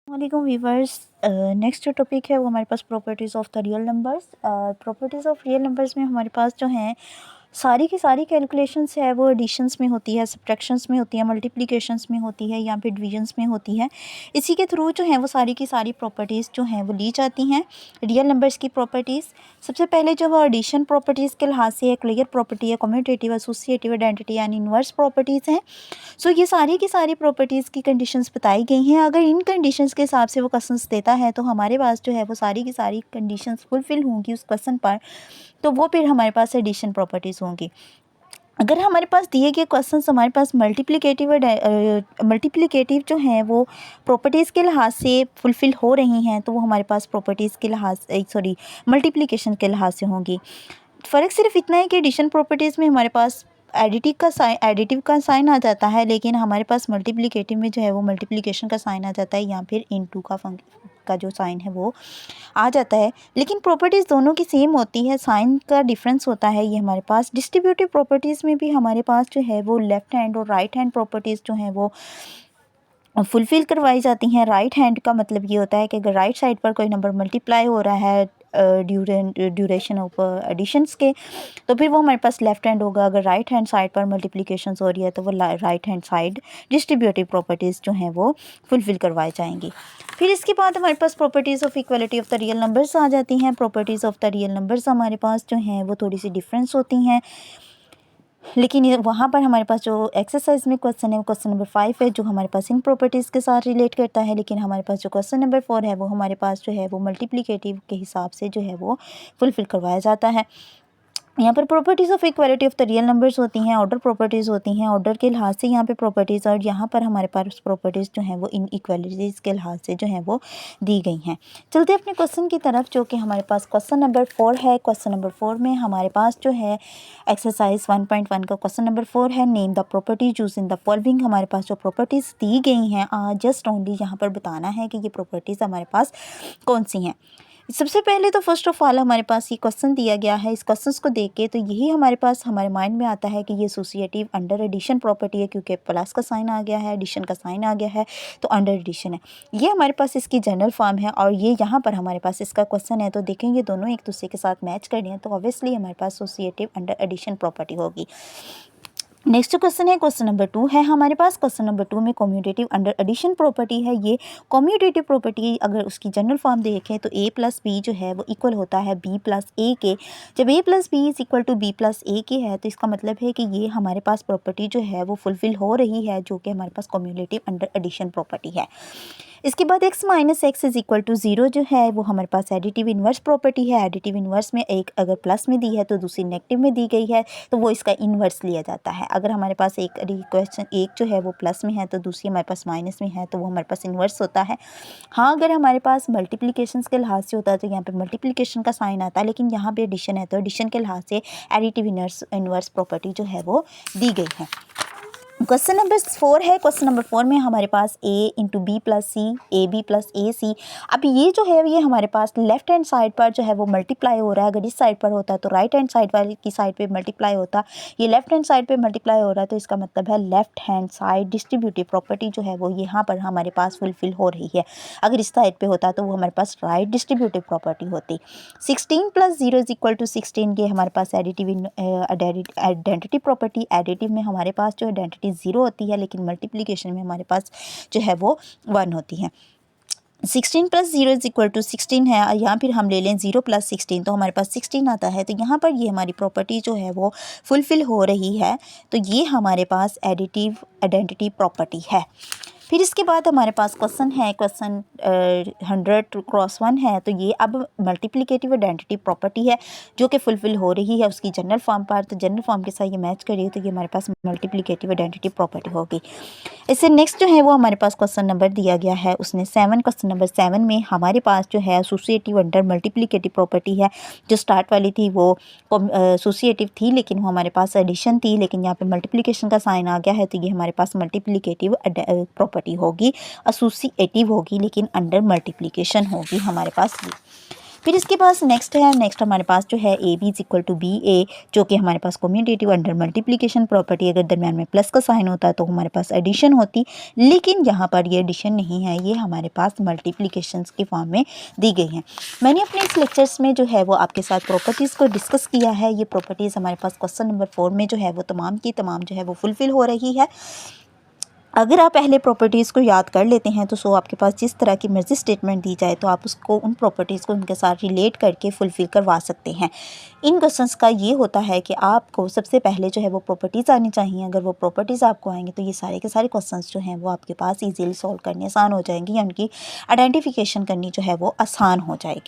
वालेकुम viewers. Next जो topic है वो हमारे पास properties of the real numbers. Properties of real numbers में हमारे पास जो हैं सारी की सारी कैलकुलेशंस है वो एडिशंस में होती है, सब्ट्रैक्शंस में होती है, मल्टीप्लिकेशंस में होती है या फिर डिविजन्स में होती है। इसी के थ्रू जो हैं वो सारी की सारी प्रॉपर्टीज़ जो हैं वो ली जाती हैं रियल नंबर्स की प्रॉपर्टीज़। सबसे पहले जो है एडिशन प्रॉपर्टीज़ के लिहाज से क्लियर प्रॉपर्टी है, commutative, associative, identity and inverse properties हैं। सो ये सारी की सारी प्रॉपर्टीज़ की कंडीशंस बताई गई हैं। अगर इन कंडीशंस के हिसाब से वो क्वेश्चंस देता है तो हमारे पास जो है वो सारी की सारी कंडीशंस फुलफ़िल होंगी उस क्वेश्चन पर, तो वो फिर हमारे पास एडिशन प्रॉपर्टीज़ होंगी। अगर हमारे पास दिए गए क्वेश्चंस हमारे पास मल्टीप्लिकेटिव जो हैं वो प्रॉपर्टीज़ के लिहाज से फुलफ़िल हो रही हैं, तो वो हमारे पास प्रॉपर्टीज़ के लिहाज सॉरी मल्टीप्लिकेशन के लिहाज से होंगी। फ़र्क सिर्फ इतना है कि एडिशन प्रॉपर्टीज़ में हमारे पास एडिटिव का साइन आ जाता है, लेकिन हमारे पास मल्टीप्लिकेटिव में जो है वो मल्टीप्लिकेशन का साइन आ जाता है या फिर इनटू का जो साइन है वो आ जाता है। लेकिन प्रॉपर्टीज़ दोनों की सेम होती है, साइन का डिफरेंस होता है। ये हमारे पास डिस्ट्रीब्यूटिव प्रॉपर्टीज़ में भी हमारे पास जो है वो लेफ़्ट हैंड और राइट हैंड प्रॉपर्टीज़ जो हैं वो फुलफ़िल करवाई जाती हैं। राइट हैंड का मतलब ये होता है कि अगर राइट साइड पर कोई नंबर मल्टीप्लाई हो रहा है ड्यूरेशन ऑफ एडिशंस के, तो फिर वो हमारे पास लेफ़्ट हैंड होगा। अगर राइट हैंड साइड पर मल्टीप्लिकेशंस हो रही है तो वो right hand side distributive properties जो हैं वो फुलफ़िल करवाई जाएंगी। फिर इसके बाद हमारे पास properties of equality of the real numbers आ जाती हैं। Properties of the real numbers हमारे पास जो हैं वो थोड़ी सी डिफरेंस होती हैं, लेकिन ये वहाँ पर हमारे पास जो एक्सरसाइज में क्वेश्चन है वो क्वेश्चन नंबर 5 है जो हमारे पास इन प्रॉपर्टीज़ के साथ रिलेट करता है। लेकिन हमारे पास जो क्वेश्चन नंबर 4 है वो हमारे पास जो है वो मल्टीप्लिकेटिव के हिसाब से जो है वो फुलफ़िल करवाया जाता है। यहाँ पर properties of equality of the real numbers होती हैं, ऑर्डर प्रॉपर्टीज़ होती हैं, ऑर्डर के लिहाज से यहाँ पे प्रॉपर्टीज़, और यहाँ पर हमारे पास प्रॉपर्टीज़ जो हैं वो इन इक्वालिटीज़ के लिहाज से जो हैं वो दी गई हैं। चलते अपने क्वेश्चन की तरफ, जो कि हमारे पास क्वेश्चन नंबर 4 है। क्वेश्चन नंबर 4 में हमारे पास जो है एक्सरसाइज 1.1 का क्वेश्चन नंबर 4 है। Name the properties use in the following. हमारे पास जो प्रॉपर्टीज़ दी गई हैं जस्ट ओनली यहाँ पर बताना है कि ये प्रॉपर्टीज़ हमारे पास कौन सी हैं। सबसे पहले तो फर्स्ट ऑफ ऑल हमारे पास ये क्वेश्चन दिया गया है। इस क्वेश्चन को देख के तो यही हमारे पास हमारे माइंड में आता है कि ये एसोसिएटिव अंडर एडिशन प्रॉपर्टी है, क्योंकि प्लस का साइन आ गया है, एडिशन का साइन आ गया है, तो अंडर एडिशन है। ये हमारे पास इसकी जनरल फॉर्म है और ये यहाँ पर हमारे पास इसका क्वेश्चन है। तो देखेंगे दोनों एक दूसरे के साथ मैच कर रहे हैं, तो ऑब्वियसली हमारे पास एसोसिएटिव अंडर एडिशन प्रॉपर्टी होगी। नेक्स्ट क्वेश्चन है क्वेश्चन नंबर 2 है हमारे पास। क्वेश्चन नंबर 2 में कम्यूटेटिव अंडर एडिशन प्रॉपर्टी है। ये कम्यूटेटिव प्रॉपर्टी अगर उसकी जनरल फॉर्म देखें तो a प्लस बी जो है वो इक्वल होता है b प्लस ए के। जब a plus B is equal to b plus A के है तो इसका मतलब है कि ये हमारे पास प्रॉपर्टी जो है वो फुलफ़िल हो रही है, जो कि हमारे पास कम्यूटेटिव अंडर एडिशन प्रॉपर्टी है। इसके बाद x minus x is equal to 0 जो है वो हमारे पास एडिटिव इन्वर्स प्रॉपर्टी है। एडिटिव इन्वर्स में एक अगर प्लस में दी है तो दूसरी नेगेटिव में दी गई है, तो वो इसका इन्वर्स लिया जाता है। अगर हमारे पास एक क्वेश्चन एक जो है वो प्लस में है तो दूसरी हमारे पास माइनस में है, तो वो हमारे पास इन्वर्स होता है। हाँ, अगर हमारे पास मल्टीप्लिकेशन के लिहाज से होता है तो यहाँ पे मल्टीप्लिकेशन का साइन आता है, लेकिन यहाँ पे एडिशन है तो एडिशन के लिहाज से एडिटिव इन्वर्स प्रॉपर्टी जो है वो दी गई है। क्वेश्चन नंबर 4 है। क्वेश्चन नंबर 4 में हमारे पास a into B plus C, A B plus A C. अब ये जो है ये हमारे पास लेफ्ट हैंड साइड पर जो है वो मल्टीप्लाई हो रहा है। अगर इस साइड पर होता तो राइट हैंड साइड वाली की साइड पे मल्टीप्लाई होता, ये लेफ्ट हैंड साइड पे मल्टीप्लाई हो रहा है, तो इसका मतलब है left hand side distributive property जो है वो यहाँ पर हमारे पास फुलफ़िल हो रही है। अगर इस साइड पर होता तो वो हमारे पास राइट डिस्ट्रीब्यूटिव प्रॉपर्टी होती। 16 प्लस 0 इज इक्वल टू 16, ये हमारे पास आइडेंटिटी प्रॉपर्टी। एडिटिव में हमारे पास जो आइडेंटिटी 0 होती है, लेकिन मल्टीप्लिकेशन में हमारे पास जो है वो 1 होती है। 16 प्लस 0 इज इक्वल टू 16 है, यहाँ फिर हम ले लें 0 प्लस 16 तो हमारे पास 16 आता है। तो यहाँ पर ये हमारी प्रॉपर्टी जो है वो फुलफ़िल हो रही है, तो ये हमारे पास एडिटिव आइडेंटिटी प्रॉपर्टी है। फिर इसके बाद हमारे पास क्वेश्चन है क्वेश्चन 100x1 है। तो ये अब मल्टीप्लिकेटिव आइडेंटिटी प्रॉपर्टी है जो कि फुलफ़िल हो रही है उसकी जनरल फॉर्म पर, तो जनरल फॉर्म के साथ ये मैच करिए तो ये हमारे पास मल्टीप्लिकेटिव आइडेंटिटी प्रॉपर्टी होगी। इससे नेक्स्ट जो है वो हमारे पास क्वेश्चन नंबर दिया गया है उसने 7। क्वेश्चन नंबर 7 में हमारे पास जो है एसोसिएटिव अंडर मल्टीप्लिकेटिव प्रॉपर्टी है। जो स्टार्ट वाली थी वो एसोसिएटिव थी, लेकिन वो हमारे पास एडिशन थी, लेकिन यहाँ पे मल्टीप्लिकेशन का साइन आ गया है, तो ये हमारे पास मल्टीप्लिकेटिव प्रॉपर्टी होगी, एसोसिएटिव होगी, लेकिन अंडर मल्टीप्लिकेशन होगी हमारे पास ये। फिर इसके पास नेक्स्ट हमारे पास जो है A B is equal to B A, जो कि हमारे पास कम्यूटेटिव अंडर मल्टीप्लिकेशन प्रॉपर्टी, अगर दरम्यान में प्लस का साइन होता तो हमारे पास एडिशन होती, लेकिन यहाँ पर ये एडिशन नहीं है, ये हमारे पास मल्टीप्लिकेशंस की फॉर्म में दी गई हैं। मैंने अपने इस लेक्चर्स में जो है वो आपके साथ प्रॉपर्टीज़ को डिस्कस किया है। ये प्रॉपर्टीज़ हमारे पास क्वेश्चन नंबर 4 में जो है वो तमाम की तमाम जो है वो फुलफ़िल हो रही है। अगर आप पहले प्रॉपर्टीज़ को याद कर लेते हैं तो सो आपके पास जिस तरह की मर्जी स्टेटमेंट दी जाए तो आप उसको उन प्रॉपर्टीज़ को उनके साथ रिलेट करके फुलफ़िल करवा सकते हैं। इन क्वेश्चंस का ये होता है कि आपको सबसे पहले जो है वो प्रॉपर्टीज़ आनी चाहिए। अगर वो प्रॉपर्टीज़ आपको आएंगी तो ये सारे के सारे क्वेश्चंस जो हैं वो आपके पास ईजीली सॉल्व करने आसान हो जाएंगी, या उनकी आइडेंटिफिकेशन करनी जो है वो आसान हो जाएगी।